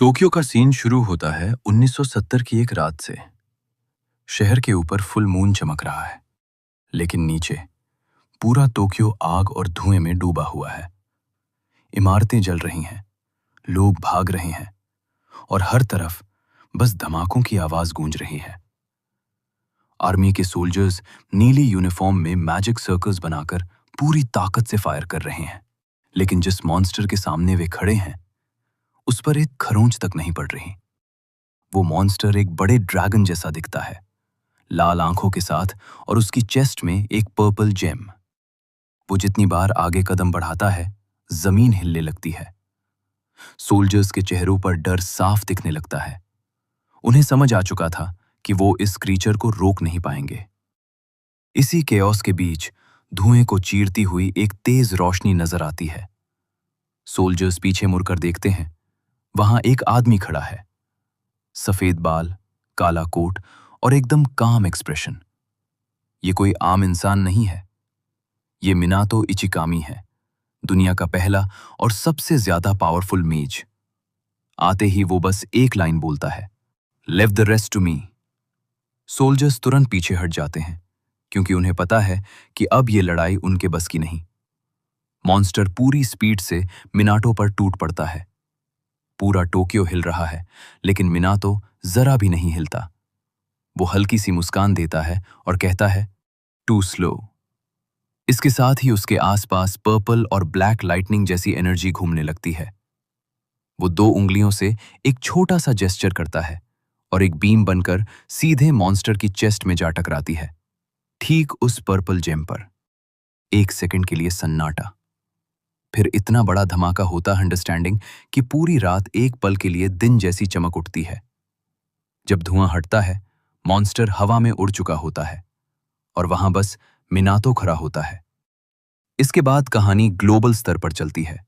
Tokyo का scene शुरू होता है 1970 की एक रात से। शहर के ऊपर फुल मून चमक रहा है, लेकिन नीचे पूरा टोक्यो आग और धुएं में डूबा हुआ है। इमारतें जल रही हैं, लोग भाग रहे हैं और हर तरफ बस धमाकों की आवाज गूंज रही है। आर्मी के सोल्जर्स नीली यूनिफॉर्म में मैजिक सर्कल्स बनाकर पूरी ताकत से फायर कर रहे हैं, लेकिन जिस मॉन्स्टर के सामने वे खड़े हैं उस पर एक खरोंच तक नहीं पड़ रही। वो मॉन्स्टर एक बड़े ड्रैगन जैसा दिखता है, लाल आंखों के साथ, और उसकी चेस्ट में एक पर्पल जेम। वो जितनी बार आगे कदम बढ़ाता है, जमीन हिलने लगती है। सोल्जर्स के चेहरों पर डर साफ दिखने लगता है। उन्हें समझ आ चुका था कि वो इस क्रीचर को रोक नहीं पाएंगे। इसी केओस के बीच धुएं को चीरती हुई एक तेज रोशनी नजर आती है। सोल्जर्स पीछे मुड़कर देखते हैं। वहां एक आदमी खड़ा है, सफेद बाल, काला कोट और एकदम काम एक्सप्रेशन। ये कोई आम इंसान नहीं है, ये मिनातो इचिकामी है, दुनिया का पहला और सबसे ज्यादा पावरफुल मेज। आते ही वो बस एक लाइन बोलता है, "Leave the rest to me." Soldiers तुरंत पीछे हट जाते हैं, क्योंकि उन्हें पता है कि अब ये लड़ाई उनके बस की नहीं। मॉन्स्टर पूरी स्पीड से मिनाटो पर टूट पड़ता है। पूरा टोक्यो हिल रहा है, लेकिन मिनातो जरा भी नहीं हिलता। वो हल्की सी मुस्कान देता है और कहता है, "टू स्लो।" इसके साथ ही उसके आसपास पर्पल और ब्लैक लाइटनिंग जैसी एनर्जी घूमने लगती है। वो दो उंगलियों से एक छोटा सा जेस्चर करता है और एक बीम बनकर सीधे मॉन्स्टर की चेस्ट में जा टकराती है, ठीक उस पर्पल जेम पर। एक सेकंड के लिए सन्नाटा, फिर इतना बड़ा धमाका होता अंडरस्टैंडिंग कि पूरी रात एक पल के लिए दिन जैसी चमक उठती है। जब धुआं हटता है, मॉन्स्टर हवा में उड़ चुका होता है और वहां बस मिनातो खड़ा होता है। इसके बाद कहानी ग्लोबल स्तर पर चलती है।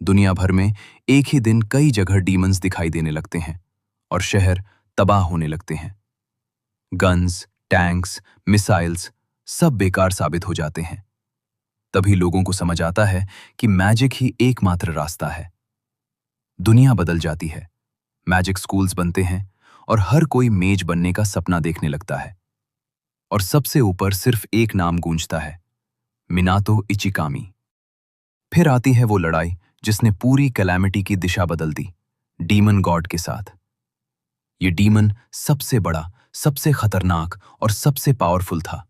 दुनिया भर में एक ही दिन कई जगह डीमंस दिखाई देने लगते हैं और शहर तबाह होने लगते हैं। गन्स, टैंक्स, मिसाइल्स सब बेकार साबित हो जाते हैं। तभी लोगों को समझ आता है कि मैजिक ही एकमात्र रास्ता है। दुनिया बदल जाती है, मैजिक स्कूल्स बनते हैं और हर कोई मेज बनने का सपना देखने लगता है। और सबसे ऊपर सिर्फ एक नाम गूंजता है, मिनातो इचिकामी। फिर आती है वो लड़ाई जिसने पूरी कैलामिटी की दिशा बदल दी, डीमन गॉड के साथ। ये डीमन सबसे बड़ा, सबसे खतरनाक और सबसे पावरफुल था।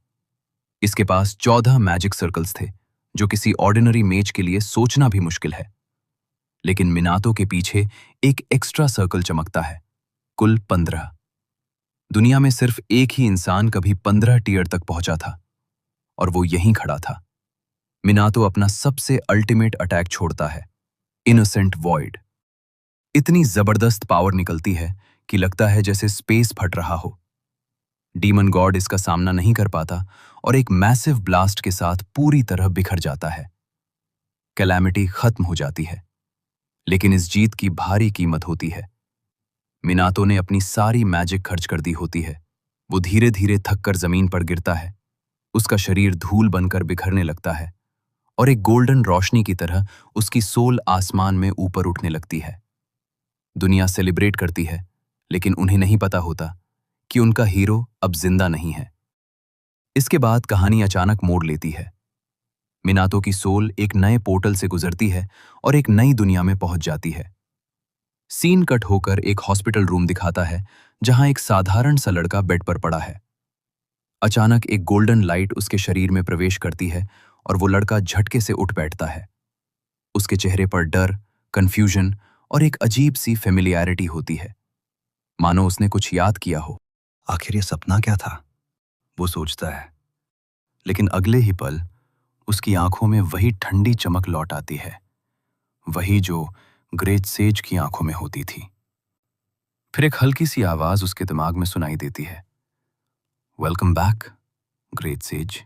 इसके पास 14 मैजिक सर्कल्स थे, जो किसी ऑर्डिनरी मेज के लिए सोचना भी मुश्किल है। लेकिन मिनातो के पीछे एक एक्स्ट्रा सर्कल चमकता है, कुल 15। दुनिया में सिर्फ एक ही इंसान कभी 15 टियर तक पहुंचा था, और वो यहीं खड़ा था। मिनातो अपना सबसे अल्टीमेट अटैक छोड़ता है, इनोसेंट वॉइड। इतनी जबरदस्त पावर निकलती है कि लगता है जैसे स्पेस फट रहा हो। डीमन गॉड इसका सामना नहीं कर पाता और एक मैसिव ब्लास्ट के साथ पूरी तरह बिखर जाता है। कैलामिटी खत्म हो जाती है, लेकिन इस जीत की भारी कीमत होती है। मिनातो ने अपनी सारी मैजिक खर्च कर दी होती है। वो धीरे धीरे थककर जमीन पर गिरता है। उसका शरीर धूल बनकर बिखरने लगता है और एक गोल्डन रोशनी की तरह उसकी सोल आसमान में ऊपर उठने लगती है। दुनिया सेलिब्रेट करती है, लेकिन उन्हें नहीं पता होता कि उनका हीरो अब जिंदा नहीं है। इसके बाद कहानी अचानक मोड़ लेती है। मिनातो की सोल एक नए पोर्टल से गुजरती है और एक नई दुनिया में पहुंच जाती है। सीन कट होकर एक हॉस्पिटल रूम दिखाता है, जहां एक साधारण सा लड़का बेड पर पड़ा है। अचानक एक गोल्डन लाइट उसके शरीर में प्रवेश करती है और वो लड़का झटके से उठ बैठता है। उसके चेहरे पर डर, कंफ्यूजन और एक अजीब सी फेमिलियरिटी होती है, मानो उसने कुछ याद किया हो। आखिर ये सपना क्या था, वो सोचता है। लेकिन अगले ही पल उसकी आंखों में वही ठंडी चमक लौट आती है, वही जो ग्रेट सेज की आंखों में होती थी। फिर एक हल्की सी आवाज उसके दिमाग में सुनाई देती है, "वेलकम बैक, ग्रेट सेज।"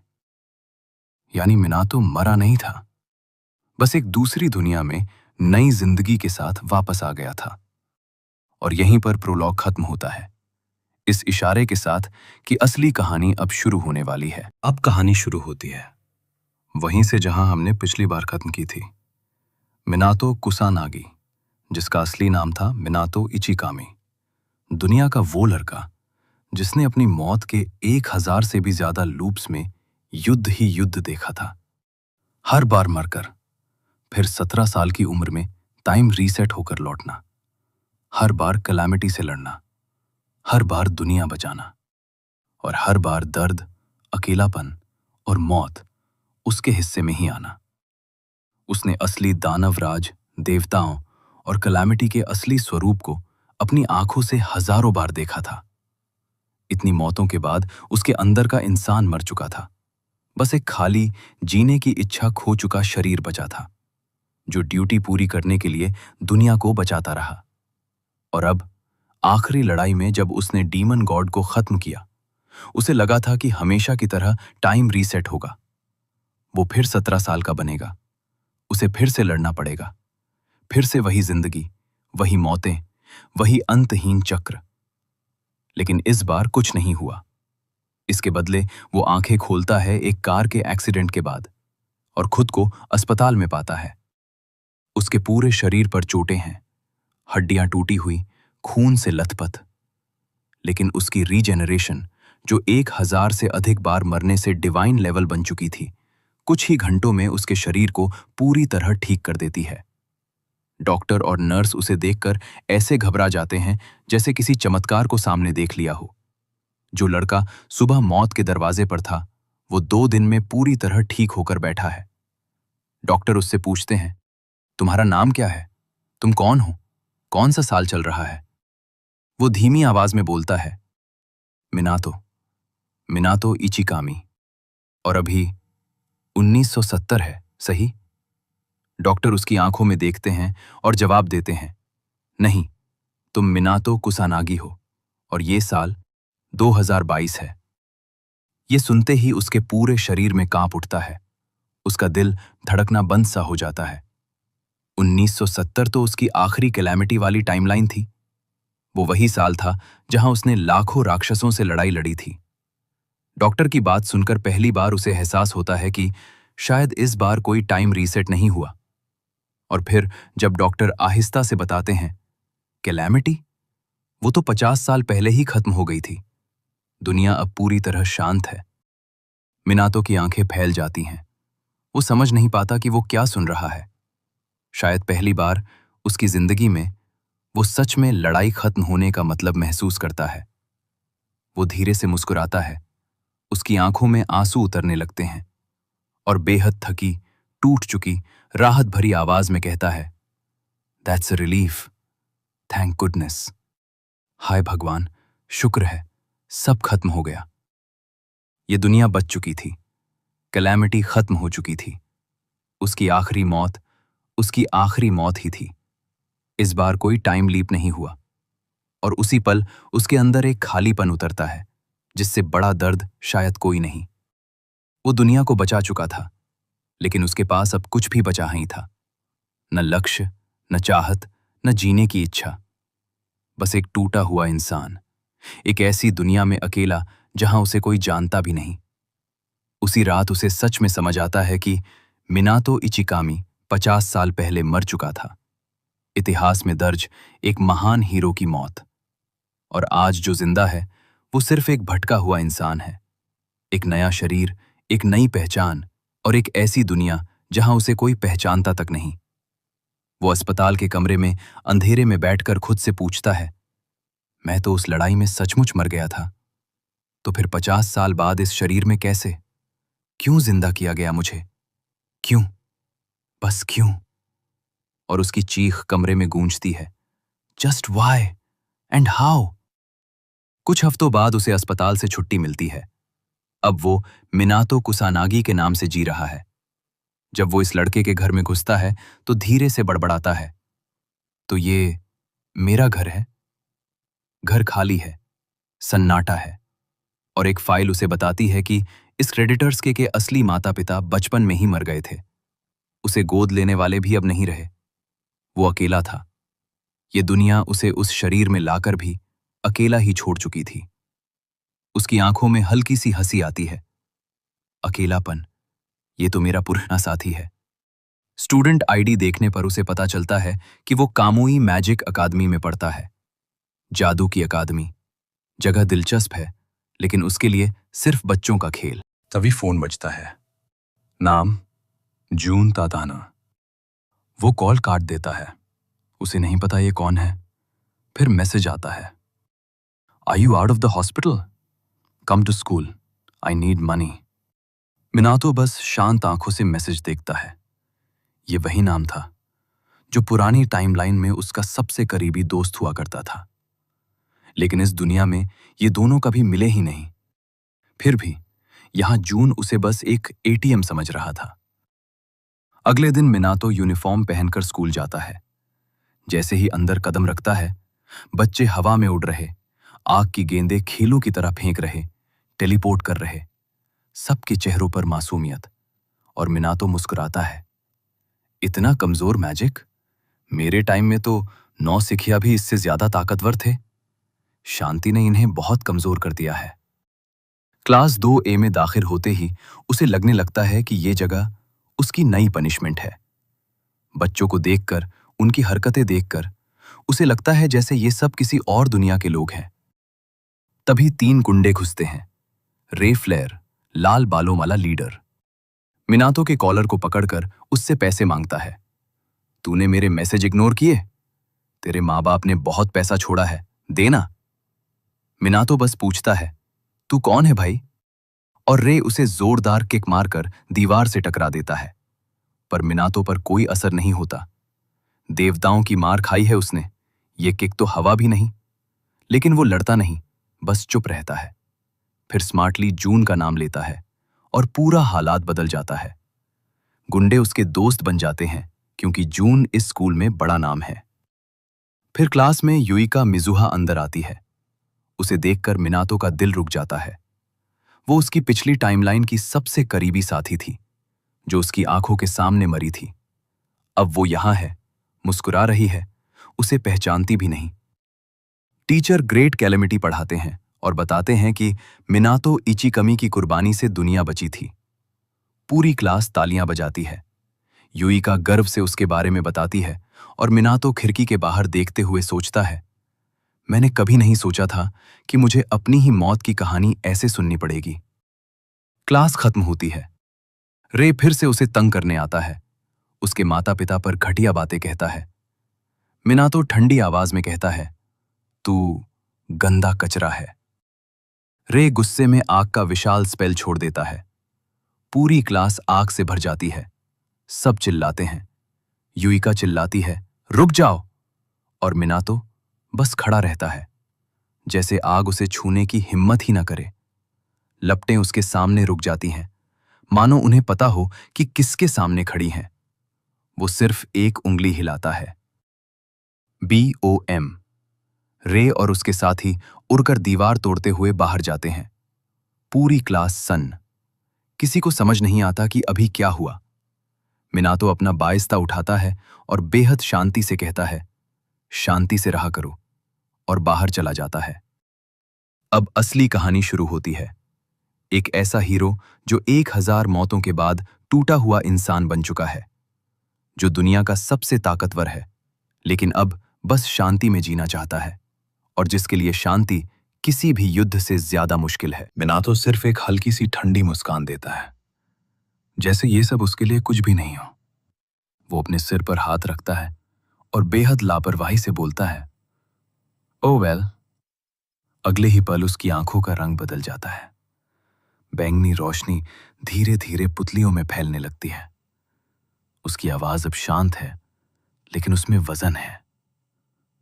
यानी मिनातो मरा नहीं था, बस एक दूसरी दुनिया में नई जिंदगी के साथ वापस आ गया था। और यहीं पर प्रोलॉग खत्म होता है, इस इशारे के साथ कि असली कहानी अब शुरू होने वाली है। अब कहानी शुरू होती है वहीं से जहां हमने पिछली बार खत्म की थी। मिनातो कुसानागी, जिसका असली नाम था मिनातो इचिकामी। दुनिया का वो लड़का जिसने अपनी मौत के 1000 से भी ज्यादा लूप्स में युद्ध ही युद्ध देखा था। हर बार मरकर फिर 17 साल की उम्र में टाइम रीसेट होकर लौटना, हर बार कैलामिटी से लड़ना, हर बार दुनिया बचाना, और हर बार दर्द, अकेलापन और मौत उसके हिस्से में ही आना। उसने असली दानवराज, देवताओं और कैलामिटी के असली स्वरूप को अपनी आंखों से हजारों बार देखा था। इतनी मौतों के बाद उसके अंदर का इंसान मर चुका था। बस एक खाली, जीने की इच्छा खो चुका शरीर बचा था, जो ड्यूटी पूरी करने के लिए दुनिया को बचाता रहा। और अब आखिरी लड़ाई में जब उसने डीमन गॉड को खत्म किया, उसे लगा था कि हमेशा की तरह टाइम रीसेट होगा। वो फिर 17 साल का बनेगा, उसे फिर से लड़ना पड़ेगा, फिर से वही जिंदगी, वही मौतें, वही अंतहीन चक्र। लेकिन इस बार कुछ नहीं हुआ। इसके बदले वो आंखें खोलता है एक कार के एक्सीडेंट के बाद और खुद को अस्पताल में पाता है। उसके पूरे शरीर पर चोटें हैं, हड्डियां टूटी हुई, खून से लथपथ। लेकिन उसकी रीजेनरेशन, जो 1000 से अधिक बार मरने से डिवाइन लेवल बन चुकी थी, कुछ ही घंटों में उसके शरीर को पूरी तरह ठीक कर देती है। डॉक्टर और नर्स उसे देखकर ऐसे घबरा जाते हैं जैसे किसी चमत्कार को सामने देख लिया हो। जो लड़का सुबह मौत के दरवाजे पर था, वो 2 दिन में पूरी तरह ठीक होकर बैठा है। डॉक्टर उससे पूछते हैं, तुम्हारा नाम क्या है? तुम कौन हो? कौन सा साल चल रहा है? वो धीमी आवाज में बोलता है, मिनातो, मिनातो इचिकामी। और अभी 1970 है, सही? डॉक्टर उसकी आंखों में देखते हैं और जवाब देते हैं, नहीं, तुम मिनातो कुसानागी हो और ये साल 2022 है। ये सुनते ही उसके पूरे शरीर में कांप उठता है। उसका दिल धड़कना बंद सा हो जाता है। 1970 तो उसकी आखिरी कैलामिटी वाली टाइमलाइन थी। वो वही साल था जहां उसने लाखों राक्षसों से लड़ाई लड़ी थी। डॉक्टर की बात सुनकर पहली बार उसे एहसास होता है कि शायद इस बार कोई टाइम रीसेट नहीं हुआ। और फिर जब डॉक्टर आहिस्ता से बताते हैं, कैलामिटी? वो तो 50 साल पहले ही खत्म हो गई थी। दुनिया अब पूरी तरह शांत है। मिनातो की आंखें फैल जाती हैं। वो समझ नहीं पाता कि वो क्या सुन रहा है। शायद पहली बार उसकी जिंदगी में वो सच में लड़ाई खत्म होने का मतलब महसूस करता है। वो धीरे से मुस्कुराता है। उसकी आंखों में आंसू उतरने लगते हैं और बेहद थकी, टूट चुकी, राहत भरी आवाज में कहता है, that's a relief, thank goodness. हाय भगवान, शुक्र है, सब खत्म हो गया। ये दुनिया बच चुकी थी। कैलामिटी खत्म हो चुकी थी। उसकी आखिरी मौत उसकी आखिरी मौत ही थी। इस बार कोई टाइम लीप नहीं हुआ। और उसी पल उसके अंदर एक खालीपन उतरता है, जिससे बड़ा दर्द शायद कोई नहीं। वो दुनिया को बचा चुका था, लेकिन उसके पास अब कुछ भी बचा नहीं था। न लक्ष्य, न चाहत, न जीने की इच्छा। बस एक टूटा हुआ इंसान, एक ऐसी दुनिया में अकेला जहां उसे कोई जानता भी नहीं। उसी रात उसे सच में समझ आता है कि मिनातो इचिकामी 50 साल पहले मर चुका था। इतिहास में दर्ज एक महान हीरो की मौत। और आज जो जिंदा है, वो सिर्फ एक भटका हुआ इंसान है। एक नया शरीर, एक नई पहचान और एक ऐसी दुनिया जहां उसे कोई पहचानता तक नहीं। वो अस्पताल के कमरे में अंधेरे में बैठकर खुद से पूछता है, मैं तो उस लड़ाई में सचमुच मर गया था, तो फिर 50 साल बाद इस शरीर में कैसे, क्यों जिंदा किया गया मुझे? क्यों? बस क्यों? और उसकी चीख कमरे में गूंजती है, जस्ट व्हाई एंड हाउ? कुछ हफ्तों बाद उसे अस्पताल से छुट्टी मिलती है। अब वो मिनातो कुसानागी के नाम से जी रहा है। जब वो इस लड़के के घर में घुसता है तो धीरे से बड़बड़ाता है, तो ये मेरा घर है। घर खाली है, सन्नाटा है, और एक फाइल उसे बताती है कि इस क्रेडिटर्स के असली माता पिता बचपन में ही मर गए थे। उसे गोद लेने वाले भी अब नहीं रहे। वो अकेला था। ये दुनिया उसे उस शरीर में लाकर भी अकेला ही छोड़ चुकी थी। उसकी आंखों में हल्की सी हंसी आती है। अकेलापन, ये तो मेरा पुराना साथी है। स्टूडेंट आईडी देखने पर उसे पता चलता है कि वो कामुई मैजिक अकादमी में पढ़ता है। जादू की अकादमी। जगह दिलचस्प है, लेकिन उसके लिए सिर्फ बच्चों का खेल। तभी फोन बजता है। नाम जून ताताना। वो कॉल काट देता है। उसे नहीं पता ये कौन है। फिर मैसेज आता है, are you out of the hospital? Come to school, I need money. Minato बस शांत आंखों से मैसेज देखता है। ये वही नाम था जो पुरानी टाइमलाइन में उसका सबसे करीबी दोस्त हुआ करता था। लेकिन इस दुनिया में ये दोनों कभी मिले ही नहीं। फिर भी यहां जून उसे बस एक एटीएम समझ रहा था। अगले दिन मिनातो यूनिफॉर्म पहनकर स्कूल जाता है। जैसे ही अंदर कदम रखता है, बच्चे हवा में उड़ रहे, आग की गेंदें खेलों की तरह फेंक रहे, टेलीपोर्ट कर रहे। सबके चेहरों पर मासूमियत, और मिनातो मुस्कुराता है। इतना कमजोर मैजिक? मेरे टाइम में तो नौसिखिया भी इससे ज्यादा ताकतवर थे। शांति ने इन्हें बहुत कमजोर कर दिया है। क्लास 2A में दाखिल होते ही उसे लगने लगता है कि ये जगह उसकी नई पनिशमेंट है। बच्चों को देखकर, उनकी हरकतें देखकर उसे लगता है जैसे ये सब किसी और दुनिया के लोग हैं। तभी 3 गुंडे घुसते हैं। रे फ्लेयर, लाल बालों वाला लीडर, मिनातो के कॉलर को पकड़कर उससे पैसे मांगता है। तूने मेरे मैसेज इग्नोर किए? तेरे माँ बाप ने बहुत पैसा छोड़ा है, देना। मिनातो बस पूछता है, तू कौन है भाई? और रे उसे जोरदार किक मारकर दीवार से टकरा देता है। पर मिनातो पर कोई असर नहीं होता। देवताओं की मार खाई है उसने, ये किक तो हवा भी नहीं। लेकिन वो लड़ता नहीं, बस चुप रहता है। फिर स्मार्टली जून का नाम लेता है और पूरा हालात बदल जाता है। गुंडे उसके दोस्त बन जाते हैं क्योंकि जून इस स्कूल में बड़ा नाम है। फिर क्लास में युइका मिजुहा अंदर आती है। उसे देखकर मिनातो का दिल रुक जाता है। वो उसकी पिछली टाइमलाइन की सबसे करीबी साथी थी, जो उसकी आंखों के सामने मरी थी। अब वो यहां है, मुस्कुरा रही है, उसे पहचानती भी नहीं। टीचर ग्रेट कैलेमिटी पढ़ाते हैं और बताते हैं कि मिनातो इचिकमी की कुर्बानी से दुनिया बची थी। पूरी क्लास तालियां बजाती है। युइका गर्व से उसके बारे में बताती है और मिनातो खिड़की के बाहर देखते हुए सोचता है, मैंने कभी नहीं सोचा था कि मुझे अपनी ही मौत की कहानी ऐसे सुननी पड़ेगी। क्लास खत्म होती है। रे फिर से उसे तंग करने आता है। उसके माता पिता पर घटिया बातें कहता है। मिनातो ठंडी आवाज में कहता है, तू गंदा कचरा है। रे गुस्से में आग का विशाल स्पेल छोड़ देता है। पूरी क्लास आग से भर जाती है। सब चिल्लाते हैं। युइका चिल्लाती है, रुक जाओ। और मिनातो बस खड़ा रहता है, जैसे आग उसे छूने की हिम्मत ही ना करे। लपटें उसके सामने रुक जाती हैं, मानो उन्हें पता हो कि किसके सामने खड़ी हैं। वो सिर्फ एक उंगली हिलाता है। BOM। रे और उसके साथी उड़कर दीवार तोड़ते हुए बाहर जाते हैं। पूरी क्लास सन्न। किसी को समझ नहीं आता कि अभी क्या हुआ। मिनातो अपना बाइस्ता उठाता है और बेहद शांति से कहता है, शांति से रहा करो, और बाहर चला जाता है। अब असली कहानी शुरू होती है। एक ऐसा हीरो जो 1000 मौतों के बाद टूटा हुआ इंसान बन चुका है, जो दुनिया का सबसे ताकतवर है, लेकिन अब बस शांति में जीना चाहता है, और जिसके लिए शांति किसी भी युद्ध से ज्यादा मुश्किल है। मिनातो सिर्फ एक हल्की सी ठंडी मुस्कान देता है, जैसे ये सब उसके लिए कुछ भी नहीं हो। वो अपने सिर पर हाथ रखता है और बेहद लापरवाही से बोलता है, ओ वेल। अगले ही पल उसकी आंखों का रंग बदल जाता है। बैंगनी रोशनी धीरे धीरे पुतलियों में फैलने लगती है। उसकी आवाज अब शांत है, लेकिन उसमें वजन है।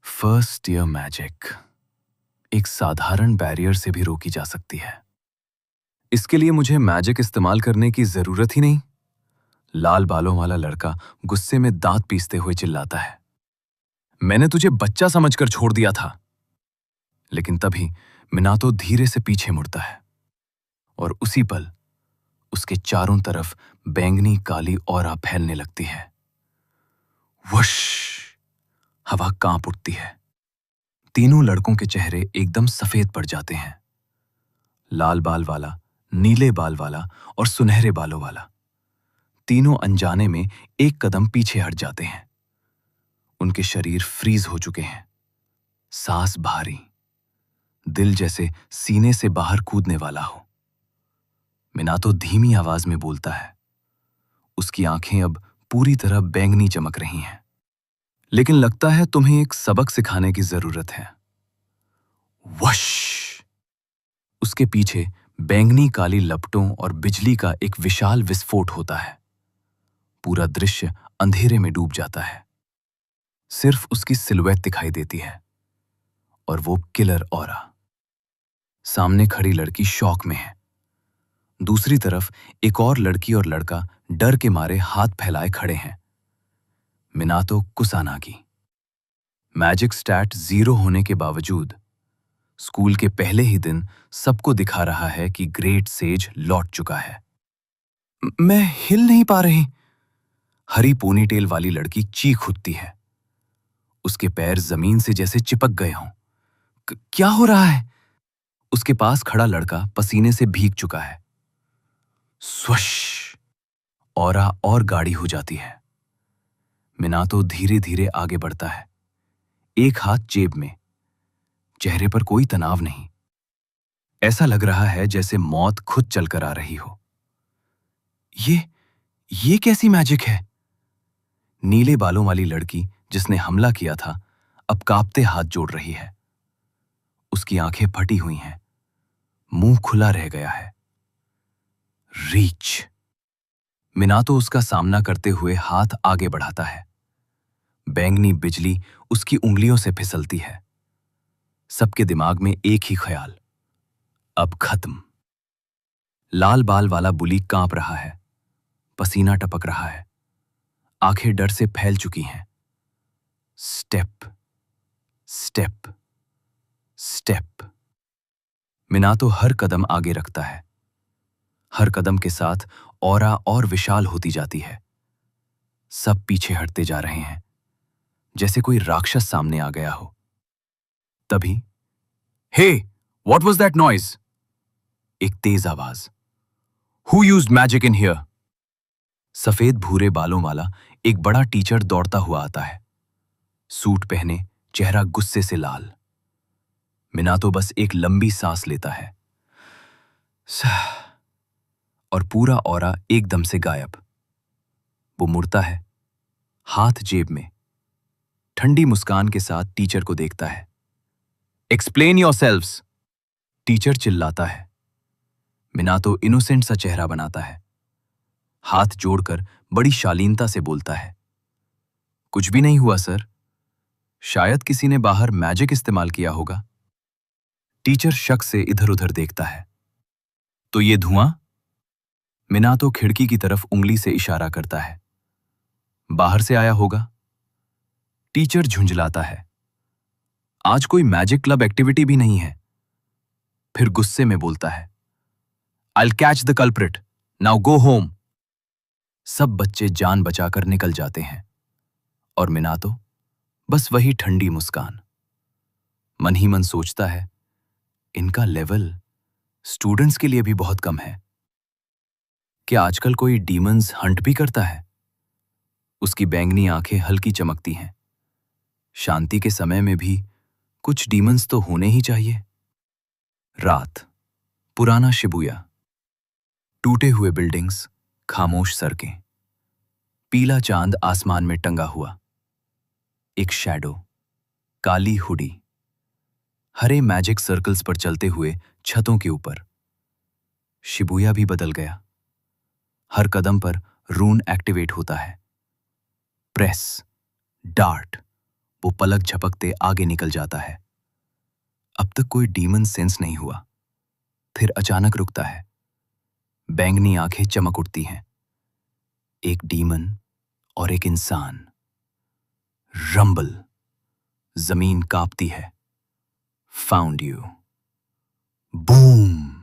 फर्स्ट ईयर मैजिक एक साधारण बैरियर से भी रोकी जा सकती है। इसके लिए मुझे मैजिक इस्तेमाल करने की जरूरत ही नहीं। लाल बालों वाला लड़का गुस्से में दांत पीसते हुए चिल्लाता है, मैंने तुझे बच्चा समझकर छोड़ दिया था। लेकिन तभी मिनातो धीरे से पीछे मुड़ता है, और उसी पल उसके चारों तरफ बैंगनी काली ऑरा फैलने लगती है। वुश! हवा कांप उठती है। तीनों लड़कों के चेहरे एकदम सफेद पड़ जाते हैं। लाल बाल वाला, नीले बाल वाला और सुनहरे बालों वाला। तीनों अनजाने में एक कदम पीछे हट जाते हैं। उनके शरीर फ्रीज हो चुके हैं, सांस भारी, दिल जैसे सीने से बाहर कूदने वाला हो। मिनातो धीमी आवाज में बोलता है। उसकी आंखें अब पूरी तरह बैंगनी चमक रही हैं। लेकिन लगता है तुम्हें एक सबक सिखाने की जरूरत है। वश! उसके पीछे बैंगनी काली लपटों और बिजली का एक विशाल विस्फोट होता है। पूरा दृश्य अंधेरे में डूब जाता है। सिर्फ उसकी सिलुएट दिखाई देती है और वो किलर ऑरा। सामने खड़ी लड़की शॉक में है। दूसरी तरफ एक और लड़की और लड़का डर के मारे हाथ फैलाए खड़े हैं। मिनातो कुसानागी। मैजिक स्टैट 0 होने के बावजूद स्कूल के पहले ही दिन सबको दिखा रहा है कि ग्रेट सेज लौट चुका है। मैं हिल नहीं पा रही। हरी पोनीटेल वाली लड़की चीख उठती है। उसके पैर जमीन से जैसे चिपक गए हों। क्या हो रहा है? उसके पास खड़ा लड़का पसीने से भीग चुका है। स्वश! ऑरा और गाढ़ी हो जाती है। मिनातो धीरे धीरे आगे बढ़ता है, एक हाथ जेब में। चेहरे पर कोई तनाव नहीं। ऐसा लग रहा है जैसे मौत खुद चलकर आ रही हो। ये कैसी मैजिक है? नीले बालों वाली लड़की जिसने हमला किया था अब कांपते हाथ जोड़ रही है। उसकी आंखें फटी हुई हैं, मुंह खुला रह गया है। रीच! मिनातो उसका सामना करते हुए हाथ आगे बढ़ाता है। बैंगनी बिजली उसकी उंगलियों से फिसलती है। सबके दिमाग में एक ही ख्याल, अब खत्म। लाल बाल वाला बुली कांप रहा है, पसीना टपक रहा है, आंखें डर से फैल चुकी हैं। Step, step, step. मिनातो हर कदम आगे रखता है। हर कदम के साथ ऑरा और विशाल होती जाती है। सब पीछे हटते जा रहे हैं, जैसे कोई राक्षस सामने आ गया हो। तभी, हे, व्हाट वाज दैट नॉइज? एक तेज आवाज। Who used magic in here? सफेद भूरे बालों वाला एक बड़ा टीचर दौड़ता हुआ आता है। सूट पहने, चेहरा गुस्से से लाल। मिनातो बस एक लंबी सांस लेता है और पूरा ऑरा एकदम से गायब। वो मुड़ता है, हाथ जेब में, ठंडी मुस्कान के साथ टीचर को देखता है। Explain yourselves! टीचर चिल्लाता है। मिनातो इनोसेंट सा चेहरा बनाता है। हाथ जोड़कर बड़ी शालीनता से बोलता है, कुछ भी नहीं हुआ सर। शायद किसी ने बाहर मैजिक इस्तेमाल किया होगा। टीचर शक से इधर उधर देखता है। तो ये धुआं? मिनातो खिड़की की तरफ उंगली से इशारा करता है। बाहर से आया होगा। टीचर झुंझलाता है। आज कोई मैजिक क्लब एक्टिविटी भी नहीं है। फिर गुस्से में बोलता है, I'll catch the culprit. Now go home. सब बच्चे जान बचाकर निकल जाते हैं और मिनातो बस वही ठंडी मुस्कान। मन ही मन सोचता है, इनका लेवल स्टूडेंट्स के लिए भी बहुत कम है। क्या आजकल कोई डीमंस हंट भी करता है? उसकी बैंगनी आंखें हल्की चमकती हैं। शांति के समय में भी कुछ डीमंस तो होने ही चाहिए। रात, पुराना शिबुया, टूटे हुए बिल्डिंग्स, खामोश सड़कें, पीला चांद आसमान में टंगा हुआ। एक शैडो, काली हुडी, हरे मैजिक सर्कल्स पर चलते हुए छतों के ऊपर। शिबुया भी बदल गया। हर कदम पर रून एक्टिवेट होता है। प्रेस, डार्ट, वो पलक झपकते आगे निकल जाता है। अब तक कोई डीमन सेंस नहीं हुआ। फिर अचानक रुकता है। बैंगनी आंखें चमक उठती हैं। एक डीमन और एक इंसान। रंबल, जमीन कांपती है। Found you. बूम!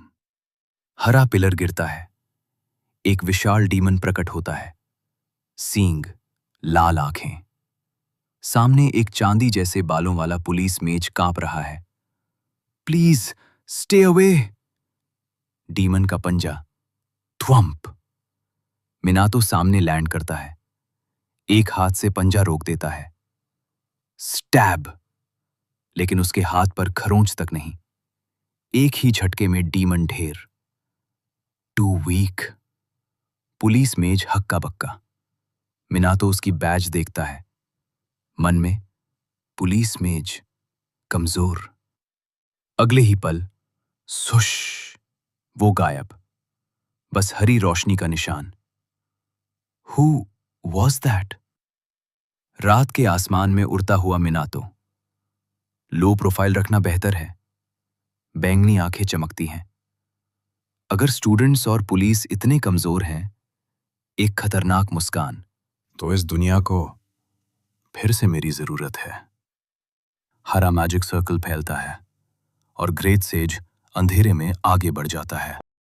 हरा पिलर गिरता है। एक विशाल डीमन प्रकट होता है। सींग, लाल आंखें। सामने एक चांदी जैसे बालों वाला पुलिस मेज कांप रहा है। Please stay away! डीमन का पंजा, थ्वम्प! मिनातो सामने लैंड करता है, एक हाथ से पंजा रोक देता है। स्टैब! लेकिन उसके हाथ पर खरोंच तक नहीं। एक ही झटके में डीमन ढेर। Two week. पुलिस मेज हक्का बक्का। मिनातो उसकी बैज देखता है, मन में पुलिस मेज कमजोर। अगले ही पल सुश, वो गायब। बस हरी रोशनी का निशान। Who was that? रात के आसमान में उड़ता हुआ मिनातो। लो प्रोफाइल रखना बेहतर है। बैंगनी आंखें चमकती हैं। अगर स्टूडेंट्स और पुलिस इतने कमजोर हैं, एक खतरनाक मुस्कान। तो इस दुनिया को फिर से मेरी जरूरत है। हरा मैजिक सर्कल फैलता है और ग्रेट सेज अंधेरे में आगे बढ़ जाता है।